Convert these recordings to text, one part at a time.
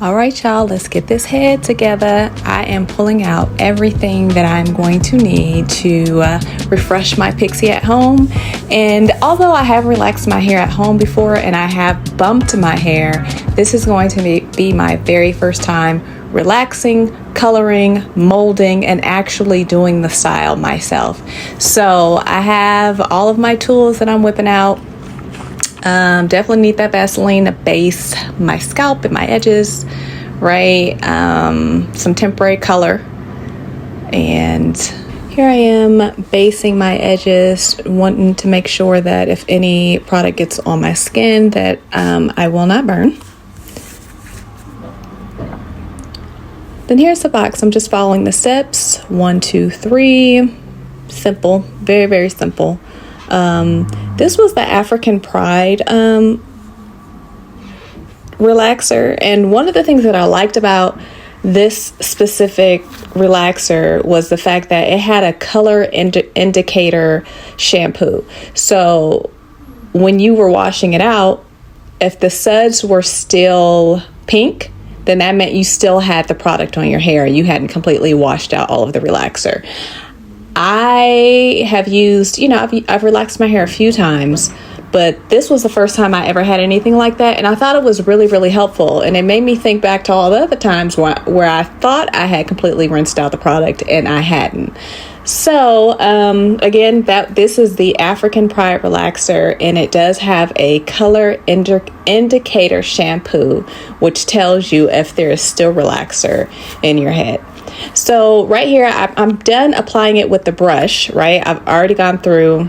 All right, y'all, let's get this head together. I am pulling out everything that I'm going to need to refresh my Pixie at home. And although I have relaxed my hair at home before and I have bumped my hair, this is going to be my very first time relaxing, coloring, molding, and actually doing the style myself. So I have all of my tools that I'm whipping out. Definitely need that Vaseline to base my scalp and my edges, right? Some temporary color. And here I am basing my edges, wanting to make sure that if any product gets on my skin that I will not burn. Then here's the box. I'm just following the steps. 1, 2, 3. Simple. Very, very simple. This was the African Pride relaxer, and one of the things that I liked about this specific relaxer was the fact that it had a color indicator shampoo. So when you were washing it out, if the suds were still pink, then that meant you still had the product on your hair. You hadn't completely washed out all of the relaxer. I have used, I've relaxed my hair a few times, but this was the first time I ever had anything like that. And I thought it was really, really helpful. And it made me think back to all the other times where I thought I had completely rinsed out the product and I hadn't. So, again, this is the African Pride relaxer, and it does have a color indicator shampoo, which tells you if there is still relaxer in your head. So right here, I'm done applying it with the brush, right? I've already gone through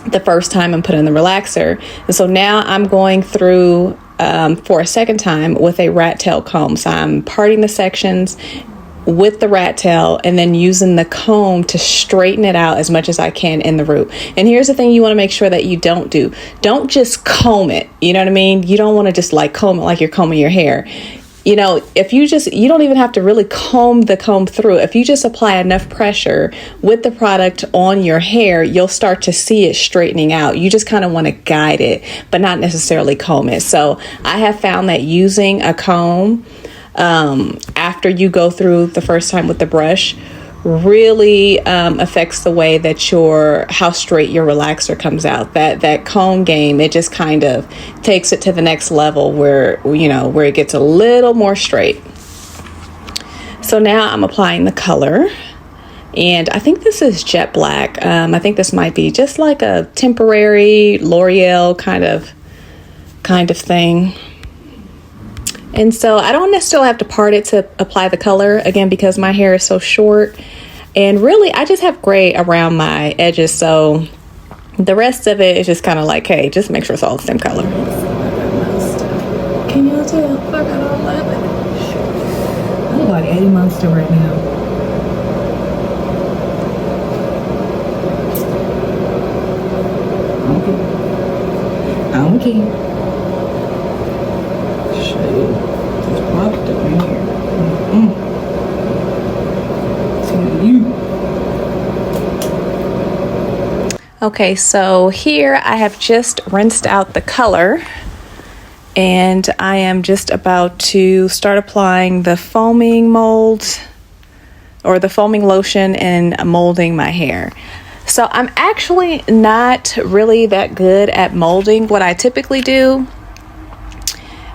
the first time and put in the relaxer. And so now I'm going through for a second time with a rat tail comb. So I'm parting the sections with the rat tail and then using the comb to straighten it out as much as I can in the root. And here's the thing you want to make sure that you don't do. Don't just comb it. You know what I mean? You don't want to just like comb it like you're combing your hair. If you don't even have to really comb through. If you just apply enough pressure with the product on your hair, you'll start to see it straightening out. You just kind of want to guide it, but not necessarily comb it. So I have found that using a comb after you go through the first time with the brush really affects the way that how straight your relaxer comes out. That comb game, it just kind of takes it to the next level where it gets a little more straight. So now I'm applying the color, and I think this is jet black. I think this might be just like a temporary L'Oreal kind of thing. And so I don't necessarily have to part it to apply the color, again, because my hair is so short. And really, I just have gray around my edges. So the rest of it is just kind of like, hey, just make sure it's all the same color. Can y'all tell? I got all of it. I look like Eddie Munster right now. Okay. Okay, so here I have just rinsed out the color, and I am just about to start applying the foaming mold or the foaming lotion and molding my hair. So I'm actually not really that good at molding. What I typically do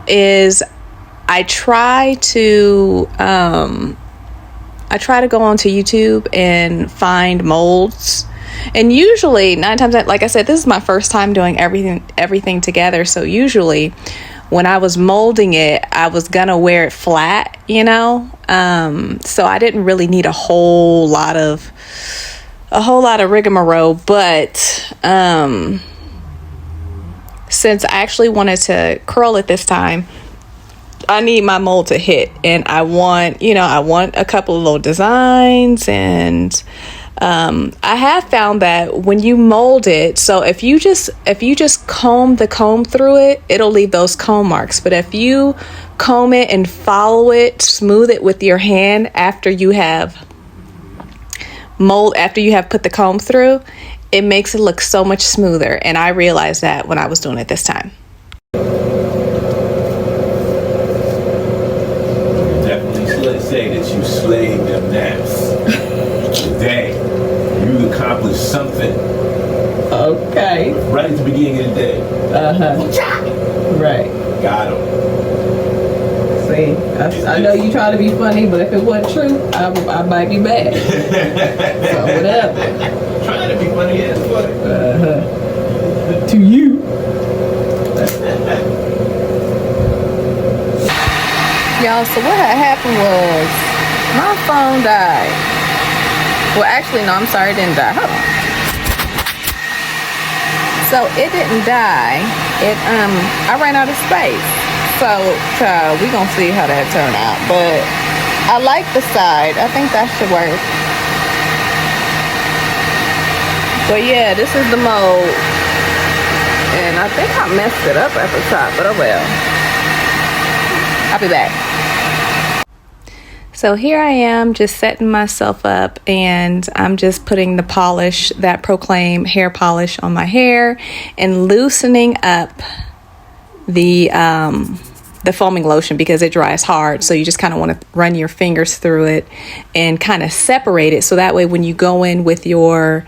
is I try to go onto YouTube and find molds. And usually 9 times out, like I said, this is my first time doing everything together. So usually when I was molding it, I was gonna wear it flat, so I didn't really need a whole lot of rigmarole. But since I actually wanted to curl it this time, I need my mold to hit, and I want a couple of little designs. And I have found that when you mold it, so if you just comb through it, it'll leave those comb marks. But if you comb it and follow it, smooth it with your hand after you have put the comb through, it makes it look so much smoother. And I realized that when I was doing it this time. beginning of the day. Right. Got him. See, I know you try to be funny, but if it wasn't true, I might be mad. So whatever. Trying to be funny as fuck. To you. Y'all, so what had happened was my phone died. Well, actually, no, I'm sorry, it didn't die. Hold on. So it didn't die. I ran out of space. So we gonna see how that turned out. But I like the side. I think that should work. But yeah, this is the mode. And I think I messed it up at the top, but oh well. I'll be back. So here I am just setting myself up, and I'm just putting the polish, that Proclaim hair polish, on my hair and loosening up the foaming lotion because it dries hard. So you just kind of want to run your fingers through it and kind of separate it. So that way when you go in with your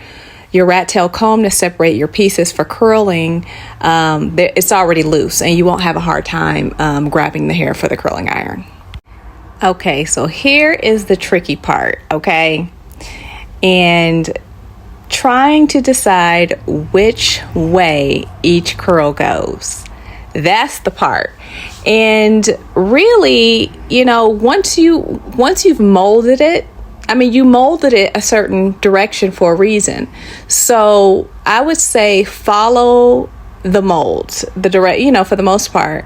rat tail comb to separate your pieces for curling, it's already loose and you won't have a hard time grabbing the hair for the curling iron. Okay, so here is the tricky part, okay? And trying to decide which way each curl goes. That's the part. And really, you know, once you've molded it, I mean, you molded it a certain direction for a reason. So I would say follow the molds, the direct, you know, for the most part.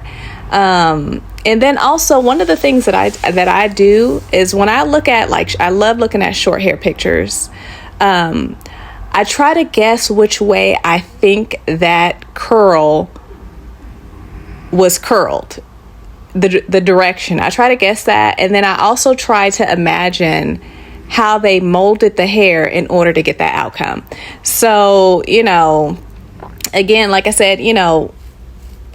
And then also one of the things that I do is when I look at, like, I love looking at short hair pictures. I try to guess which way I think that curl was curled, the direction. I try to guess that. And then I also try to imagine how they molded the hair in order to get that outcome. So, you know, again, like I said, you know,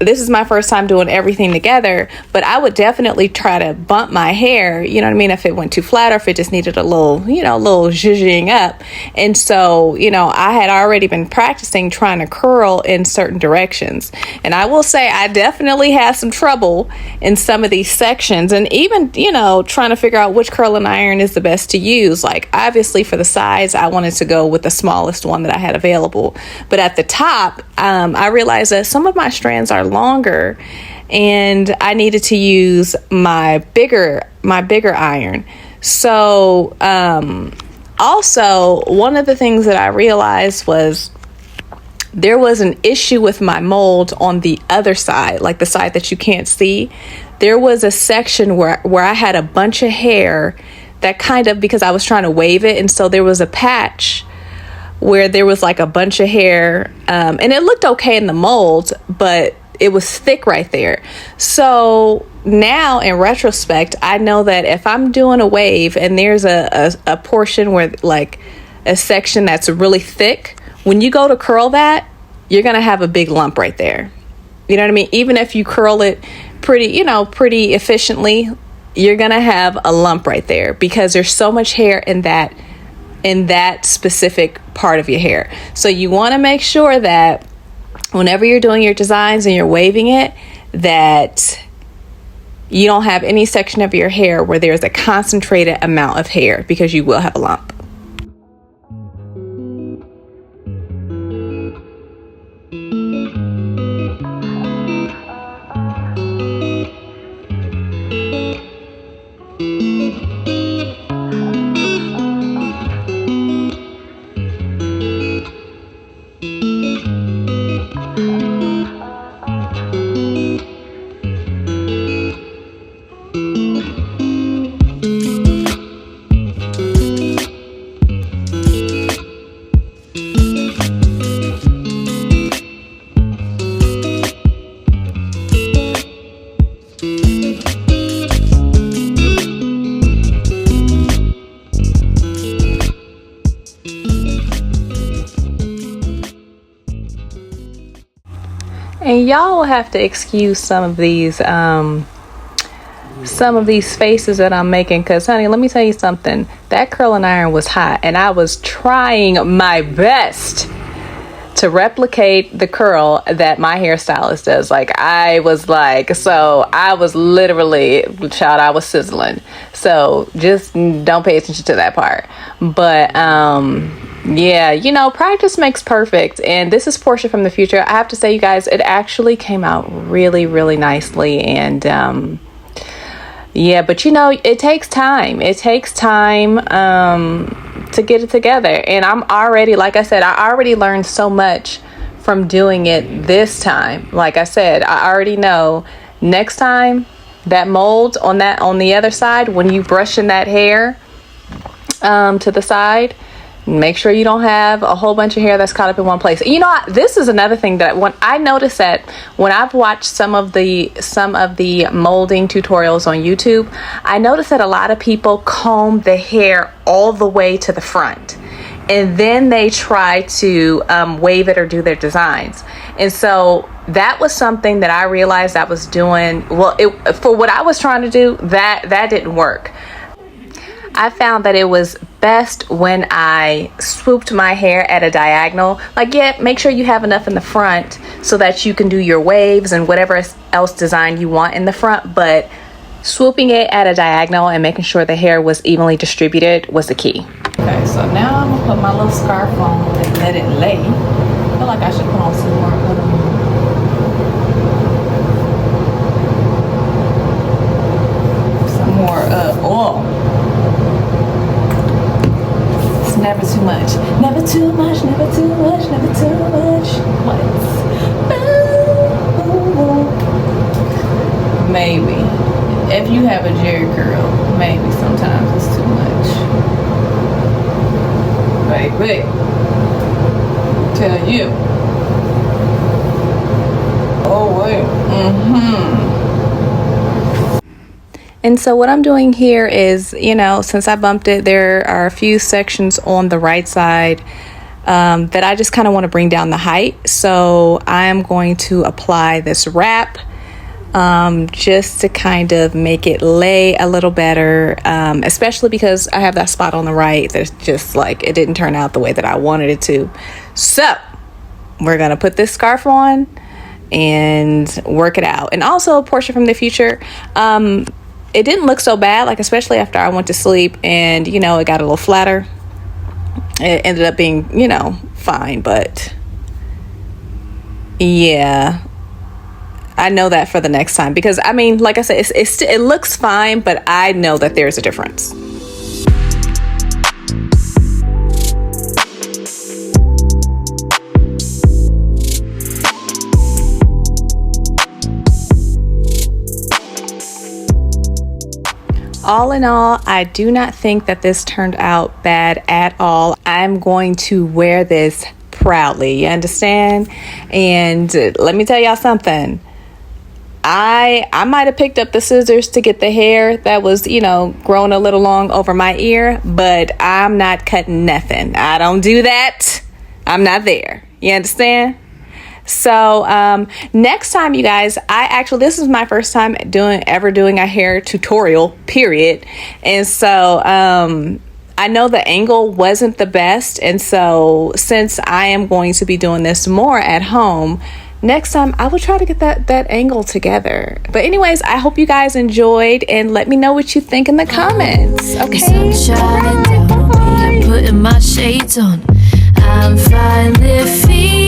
this is my first time doing everything together, but I would definitely try to bump my hair, you know what I mean, if it went too flat or if it just needed a little, you know, a little zhuzhing up. And so, you know, I had already been practicing trying to curl in certain directions. And I will say I definitely had some trouble in some of these sections, and even, you know, trying to figure out which curling iron is the best to use. Like, obviously for the sides, I wanted to go with the smallest one that I had available. But at the top, I realized that some of my strands are longer and I needed to use my bigger iron. So also one of the things that I realized was there was an issue with my mold on the other side, like the side that you can't see. There was a section where I had a bunch of hair that kind of, because I was trying to wave it, and so there was a patch where there was like a bunch of hair, and it looked okay in the mold, but it was thick right there. So now in retrospect, I know that if I'm doing a wave and there's a portion where, like, a section that's really thick, when you go to curl that, you're going to have a big lump right there. You know what I mean? Even if you curl it pretty efficiently, you're going to have a lump right there because there's so much hair in that specific part of your hair. So you want to make sure that whenever you're doing your designs and you're waving it, that you don't have any section of your hair where there's a concentrated amount of hair, because you will have a lump. And y'all will have to excuse some of these faces that I'm making, because, honey, let me tell you something. That curling iron was hot, and I was trying my best to replicate the curl that my hairstylist does. Like, I was literally, child, I was sizzling. So just don't pay attention to that part. But yeah, you know, practice makes perfect. And this is Portia from the future. I have to say, you guys, it actually came out really, really nicely. And yeah, but you know, it takes time. It takes time to get it together. And I'm already, like I said, I already learned so much from doing it this time. Like I said, I already know next time that mold on the other side, when you brush in that hair to the side, make sure you don't have a whole bunch of hair that's caught up in one place. You know, this is another thing that when I noticed that when I've watched some of the molding tutorials on YouTube, I noticed that a lot of people comb the hair all the way to the front, and then they try to wave it or do their designs. And so that was something that I realized I was doing. Well, for what I was trying to do, that didn't work. I found that it was best when I swooped my hair at a diagonal. Like, yeah, make sure you have enough in the front so that you can do your waves and whatever else design you want in the front. But swooping it at a diagonal and making sure the hair was evenly distributed was the key. Okay, so now I'm gonna put my little scarf on and let it lay. I feel like I should put on some more. Oil. Never too much. Never too much. Never too much. Never too much. What? Maybe. If you have a jerry curl, maybe sometimes it's too much. Baby. Tell you. Oh, wait. And so what I'm doing here is, you know, since I bumped it, there are a few sections on the right side that I just kind of want to bring down the height. So I'm going to apply this wrap just to kind of make it lay a little better, especially because I have that spot on the right that's just like, it didn't turn out the way that I wanted it to. So we're going to put this scarf on and work it out. And also, Portia from the future, it didn't look so bad, like especially after I went to sleep and, you know, it got a little flatter. It ended up being, you know, fine, but yeah, I know that for the next time, because I mean, like I said, it looks fine, but I know that there's a difference. All in all, I do not think that this turned out bad at all. I'm going to wear this proudly, you understand? And let me tell y'all something. I might have picked up the scissors to get the hair that was, you know, growing a little long over my ear, but I'm not cutting nothing. I don't do that. I'm not there. You understand? So next time, you guys, this is my first time ever doing a hair tutorial, period. And so I know the angle wasn't the best. And so since I am going to be doing this more at home, next time I will try to get that angle together. But anyways, I hope you guys enjoyed, and let me know what you think in the comments. Okay. Sunshine down on me, I'm putting my shades on. I'm finally feeling